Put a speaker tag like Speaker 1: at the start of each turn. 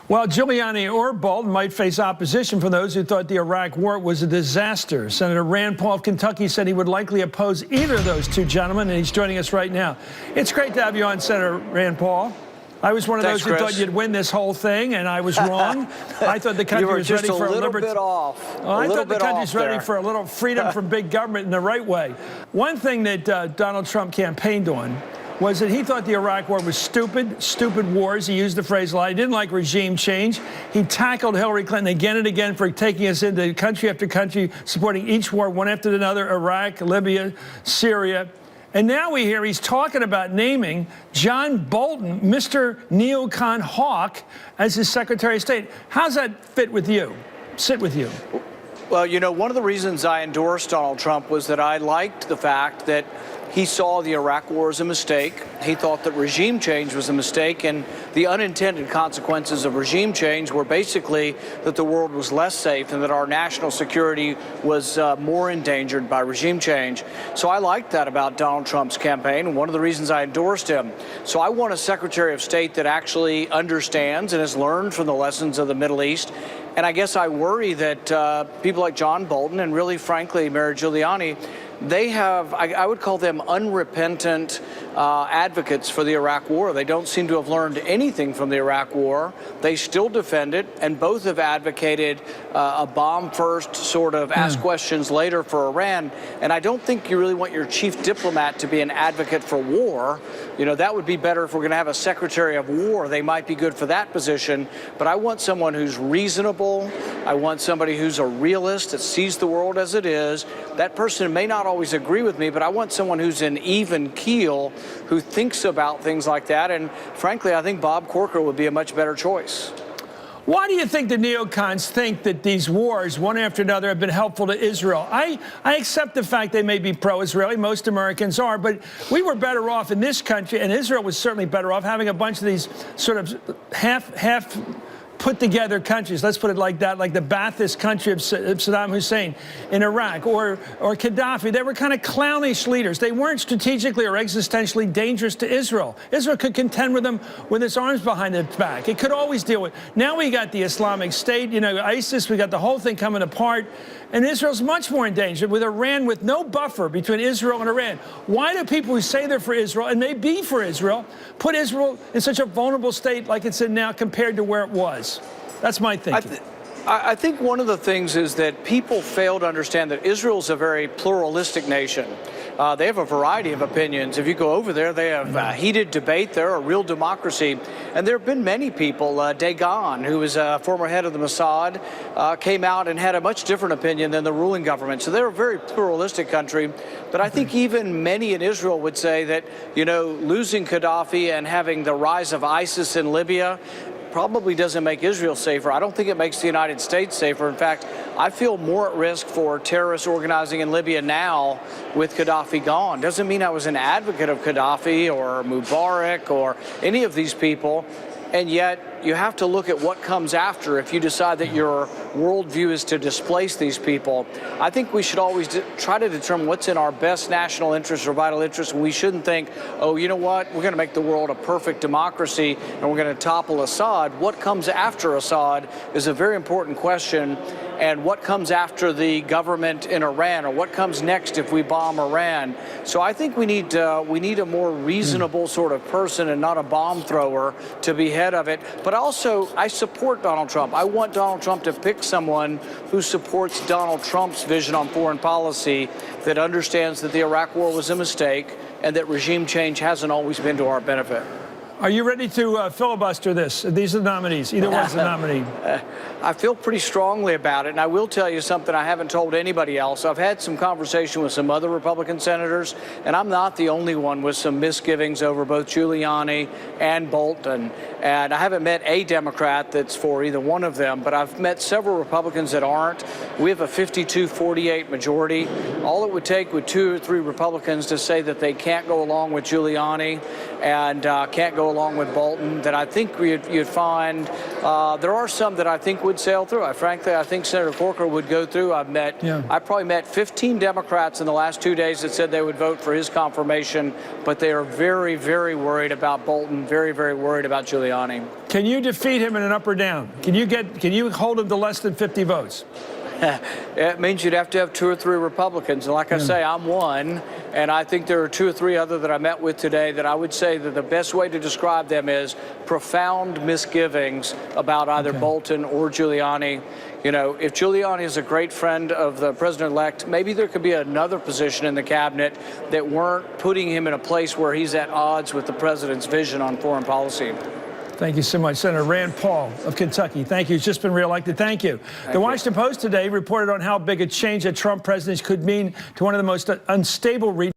Speaker 1: Well, Giuliani or Bolton might face opposition from those who thought the Iraq war was a disaster. Senator Rand Paul of Kentucky said he would likely oppose either of those two gentlemen, and he's joining us right now. It's great to have you on, Senator Rand Paul. I was one of those who thought you'd win this whole thing, and I was wrong. I thought the country was ready for a
Speaker 2: little bit off.
Speaker 1: I thought the country's ready for a little freedom from big government in the right way. One thing that Donald Trump campaigned on was that he thought the Iraq war was stupid wars. He used the phrase a lot. He didn't like regime change. He tackled Hillary Clinton again and again for taking us into country after country, supporting each war one after another, Iraq, Libya, Syria. And now we hear he's talking about naming John Bolton, Mr. Neocon Hawk, as his Secretary of State. How's that sit with you?
Speaker 2: Well, you know, one of the reasons I endorsed Donald Trump was that I liked the fact that he saw the Iraq war as a mistake. He thought that regime change was a mistake, and the unintended consequences of regime change were basically that the world was less safe and that our national security was more endangered by regime change. So I liked that about Donald Trump's campaign, and one of the reasons I endorsed him. So I want a Secretary of State that actually understands and has learned from the lessons of the Middle East. And I guess I worry that people like John Bolton and really, frankly, Mayor Giuliani, they have, I would call them unrepentant advocates for the Iraq war. They don't seem to have learned anything from the Iraq war. They still defend it, and both have advocated a bomb first, sort of ask questions later for Iran. And I don't think you really want your chief diplomat to be an advocate for war. You know, that would be better if we're going to have a Secretary of War. They might be good for that position. But I want someone who's reasonable. I want somebody who's a realist, that sees the world as it is. That person may not always agree with me, but I want someone who's an even keel, who thinks about things like that. And frankly, I think Bob Corker would be a much better choice.
Speaker 1: Why do you think the neocons think that these wars, one after another, have been helpful to Israel? I accept the fact they may be pro-Israeli. Most Americans are. But we were better off in this country, and Israel was certainly better off, having a bunch of these sort of half put-together countries, let's put it like that, like the Ba'athist country of Saddam Hussein in Iraq, or Gaddafi. They were kind of clownish leaders. They weren't strategically or existentially dangerous to Israel. Israel could contend with them with its arms behind its back. It could always deal with. Now we got the Islamic State, you know, ISIS. We got the whole thing coming apart. And Israel's much more endangered with Iran, with no buffer between Israel and Iran. Why do people who say they're for Israel, and may be for Israel, put Israel in such a vulnerable state like it's in now compared to where it was? That's my thinking.
Speaker 2: I think one of the things is that people fail to understand that Israel's a very pluralistic nation. They have a variety of opinions. If you go over there, they have heated debate. They're a real democracy. And there have been many people. Dagon, who was a former head of the Mossad, came out and had a much different opinion than the ruling government. So they're a very pluralistic country. But I think even many in Israel would say that, you know, losing Gaddafi and having the rise of ISIS in Libya probably doesn't make Israel safer. I don't think it makes the United States safer. In fact, I feel more at risk for terrorists organizing in Libya now with Gaddafi gone. Doesn't mean I was an advocate of Gaddafi or Mubarak or any of these people. And yet you have to look at what comes after if you decide that your worldview is to displace these people. I think we should always try to determine what's in our best national interest or vital interest. And we shouldn't think, oh, you know what, we're going to make the world a perfect democracy and we're going to topple Assad. What comes after Assad is a very important question. And what comes after the government in Iran, or what comes next if we bomb Iran? So I think we need a more reasonable sort of person and not a bomb thrower to be head of it. But also, I support Donald Trump. I want Donald Trump to pick someone who supports Donald Trump's vision on foreign policy, that understands that the Iraq war was a mistake and that regime change hasn't always been to our benefit.
Speaker 1: Are you ready to filibuster this? These are the nominees. Either one's the nominee.
Speaker 2: I feel pretty strongly about it, and I will tell you something I haven't told anybody else. I've had some conversation with some other Republican senators, and I'm not the only one with some misgivings over both Giuliani and Bolton. And I haven't met a Democrat that's for either one of them, but I've met several Republicans that aren't. We have a 52-48 majority. All it would take with 2 or 3 Republicans to say that they can't go along with Giuliani and can't go along with Bolton, that I think you'd find there are some that I think would sail through. Frankly, I think Senator Corker would go through. I probably met 15 Democrats in the last 2 days that said they would vote for his confirmation, but they are very, very worried about Bolton, very, very worried about Giuliani.
Speaker 1: Can you defeat him in an up or down? Can you hold him to less than 50 votes?
Speaker 2: It means you'd have to have 2 or 3 Republicans. And like I say, I'm one. And I think there are 2 or 3 other that I met with today that I would say that the best way to describe them is profound misgivings about either Bolton or Giuliani. You know, if Giuliani is a great friend of the president-elect, maybe there could be another position in the cabinet that weren't putting him in a place where he's at odds with the president's vision on foreign policy.
Speaker 1: Thank you so much. Senator Rand Paul of Kentucky. Thank you. He's just been reelected. Thank you. The Washington Post today reported on how big a change a Trump presidency could mean to one of the most unstable regions.